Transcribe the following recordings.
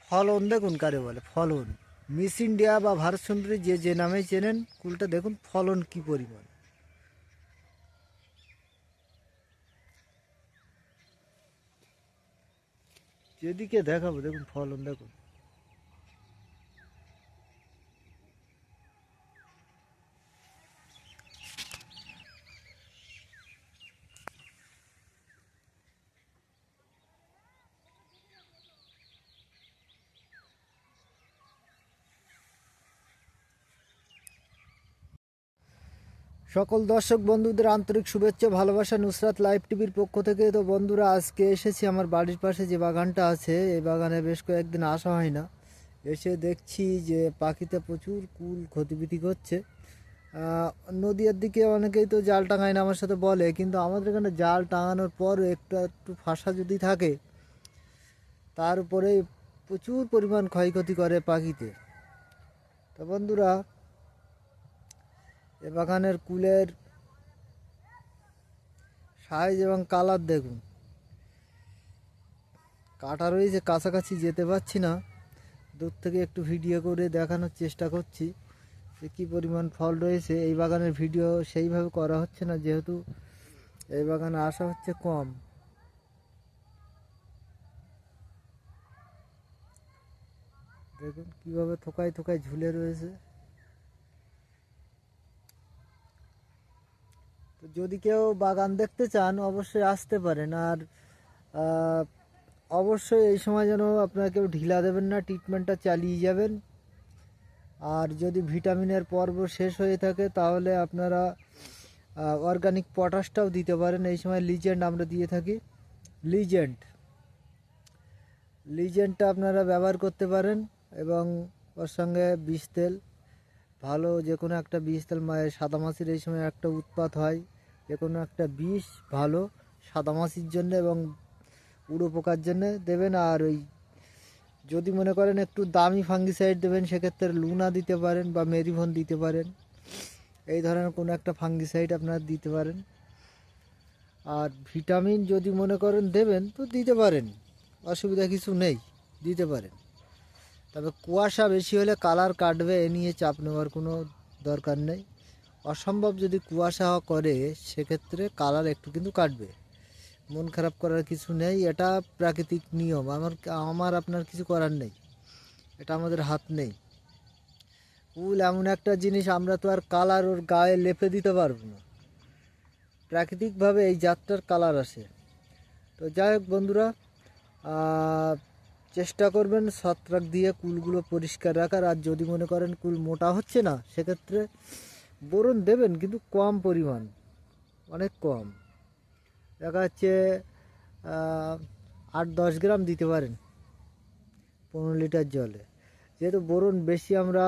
ফলন দেখুন কারে বলে ফলন। মিস ইন্ডিয়া বা ভারত সুন্দরী যে যে নামে চেনেন, কুলটা দেখুন ফলন কি পরিমাণ। যেদিকে দেখাবো দেখুন ফলন দেখুন। সকল দর্শক বন্ধুদের আন্তরিক শুভেচ্ছা ভালোবাসা নুসরাত লাইভ টিভির পক্ষ থেকে। তো বন্ধুরা, আজকে এসেছি আমার বাড়ির পাশে যে বাগানটা আছে, এই বাগানে বেশ কয়েকদিন আসা হয় না। এসে দেখছি যে পাখিতে প্রচুর কুল ক্ষতিবিতি করছে। নদীর দিকে অনেকেই তো জাল টাঙায় না আমার সাথে বলে, কিন্তু আমাদের এখানে জাল টাঙানোর পর একটু ফাঁসা যদি থাকে, তার উপরে প্রচুর পরিমাণ ক্ষয়ক্ষতি করে পাখিতে। তো বন্ধুরা, এ বাগানের কুলের সাইজ এবং কালার দেখুন। কাটা রয়েছে, কাছাকাছি যেতে পারছি না, দূর থেকে একটু ভিডিও করে দেখানোর চেষ্টা করছি যে কী পরিমাণ ফল রয়েছে। এই বাগানের ভিডিও সেইভাবে করা হচ্ছে না, যেহেতু এই বাগানে আসা হচ্ছে কম। দেখুন কীভাবে থোকায় থোকায় ঝুলে রয়েছে। তো যদি কেউ বাগান দেখতে চান অবশ্যই আসতে পারেন। আর অবশ্যই এই সময় যেন আপনারা কেউ ঢিলা দেবেন না, ট্রিটমেন্টটা চালিয়ে যাবেন। আর যদি ভিটামিনের পর্ব শেষ হয়ে থাকে তাহলে আপনারা অর্গানিক পটাশটাও দিতে পারেন। এই সময় লিজেন্ড আমরা দিয়ে থাকি, লিজেন্ডটা আপনারা ব্যবহার করতে পারেন। এবং ওর সঙ্গে বিষ তেল, ভালো যে কোনো একটা বিষ তেল, সাদামাছির এই সময় একটা উৎপাত হয়, যে কোনো একটা বিষ ভালো সাদামাছির জন্য এবং উড়ো পোকার জন্য দেবেন। আর ওই যদি মনে করেন একটু দামি ফাঙ্গিসাইড দেবেন, সেক্ষেত্রে লুনা দিতে পারেন বা মেরিভন দিতে পারেন। এই ধরনের কোনো একটা ফাঙ্গিসাইড আপনারা দিতে পারেন। আর ভিটামিন যদি মনে করেন দেবেন তো দিতে পারেন, অসুবিধা কিছু নেই, দিতে পারেন। তবে কুয়াশা বেশি হলে কালার কাটবে, এ নিয়ে চাপ নেওয়ার কোনো দরকার নেই। অসম্ভব যদি কুয়াশা করে সেক্ষেত্রে কালার একটু কিন্তু কাটবে, মন খারাপ করার কিছু নেই। এটা প্রাকৃতিক নিয়ম, আমার আপনার কিছু করার নেই, এটা আমাদের হাত নেই। ফুল এমন একটা জিনিস, আমরা তো আর কালার ওর গায়ে লেপে দিতে পারবো না, প্রাকৃতিকভাবে এই জাতটার কালার আসে। তো যাই হোক বন্ধুরা, চেষ্টা করবেন ছত্রাক দিয়ে কুলগুলো পরিষ্কার রাখার। আর যদি মনে করেন কুল মোটা হচ্ছে না, সেক্ষেত্রে বোরন দেবেন, কিন্তু কম পরিমাণ, অনেক কম। দেখা যাচ্ছে 8-10 গ্রাম দিতে পারেন 15 লিটার জলে। যেহেতু বোরন বেশি আমরা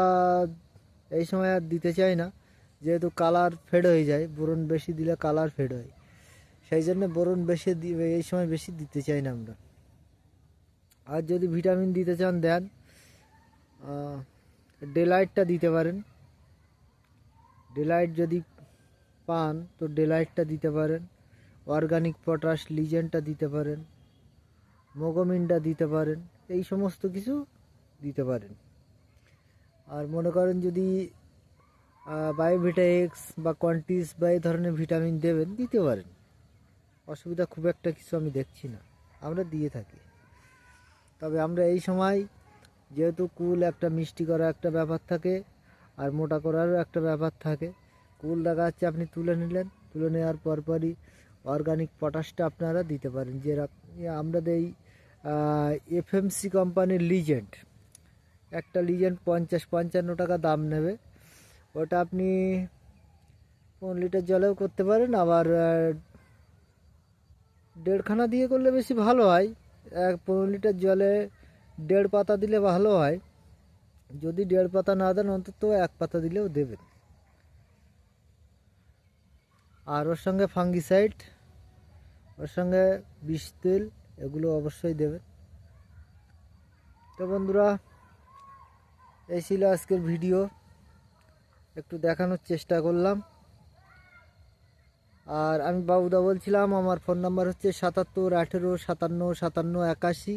এই সময় আর দিতে চাই না, যেহেতু কালার ফেড হয়ে যায়, বোরন বেশি দিলে কালার ফেড হয়, সেই জন্য বোরন বেশি এই সময় বেশি দিতে চাই না আমরা। আর যদি ভিটামিন দিতে চান দেন, ডেলাইটটা দিতে পারেন। ডেলাইট যদি পান তো ডেলাইটটা দিতে পারেন। অর্গানিক পটাশ লিজেন্ডটা দিতে পারেন, মোগোমিনটা দিতে পারেন, এই সমস্ত কিছু দিতে পারেন। আর মনে করেন যদি বায়োভিটা এক্স বা কন্টিস বা এই ধরনের ভিটামিন দেবেন, দিতে পারেন, অসুবিধা খুব একটা কিছু আমি দেখছি না, আমরা দিয়ে থাকি। তবে আমরা এই সময় যেহেতু কুল একটা মিষ্টি করা একটা ব্যাপার থাকে, আর মোটা করারও একটা ব্যাপার থাকে। কুল দেখা যাচ্ছে আপনি তুলে নিলেন, তুলে নেওয়ার পরপরই অর্গানিক পটাশটা আপনারা দিতে পারেন। যে আমরা দেই এফএমসি কোম্পানির লিজেন্ড, একটা লিজেন্ড 50-55 টাকা দাম নেবে। ওটা আপনি 15 লিটার জলেও করতে পারেন, আবার 1.5খানা দিয়ে করলে বেশি ভালো হয়। 15 লিটার জলে 1.5 পাতা দিলে ভালো হয়। যদি 1.5 পাতা না দেন, অন্তত 1 পাতা দিলেও দেবেন। আর ওর সঙ্গে ফাঙ্গিসাইড, ওর সঙ্গে বিষ তেল, এগুলো অবশ্যই দেবেন। তো বন্ধুরা, এই ছিল আজকের ভিডিও, একটু দেখানোর চেষ্টা করলাম। আর আমি বাবুদা বলছিলাম, আমার ফোন নাম্বার হচ্ছে 77 18 57 57 81।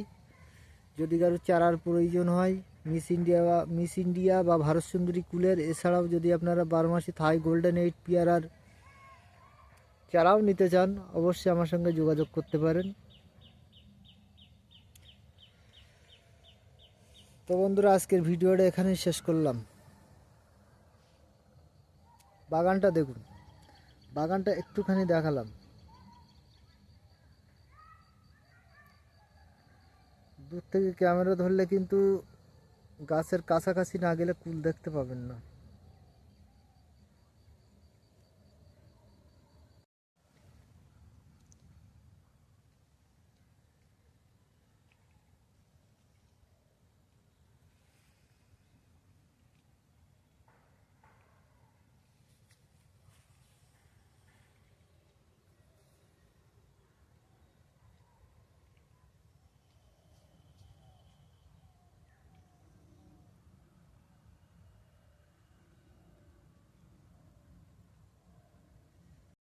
যদি কারো চারার প্রয়োজন হয় মিস ইন্ডিয়া বা ভারত সুন্দরী কুলের, এছাড়াও যদি আপনারা 12 মাসি থাই গোল্ডেন 8 পেয়ারার চারাও নিতে চান, অবশ্যই আমার সঙ্গে যোগাযোগ করতে পারেন। তো বন্ধুরা, আজকের ভিডিওটা এখানেই শেষ করলাম। বাগানটা দেখুন, বাগানটা একটুখানি দেখালাম। দূর থেকে ক্যামেরা ধরলে কিন্তু গাছের কাছাকাছি না গেলে কুল দেখতে পাবেন না।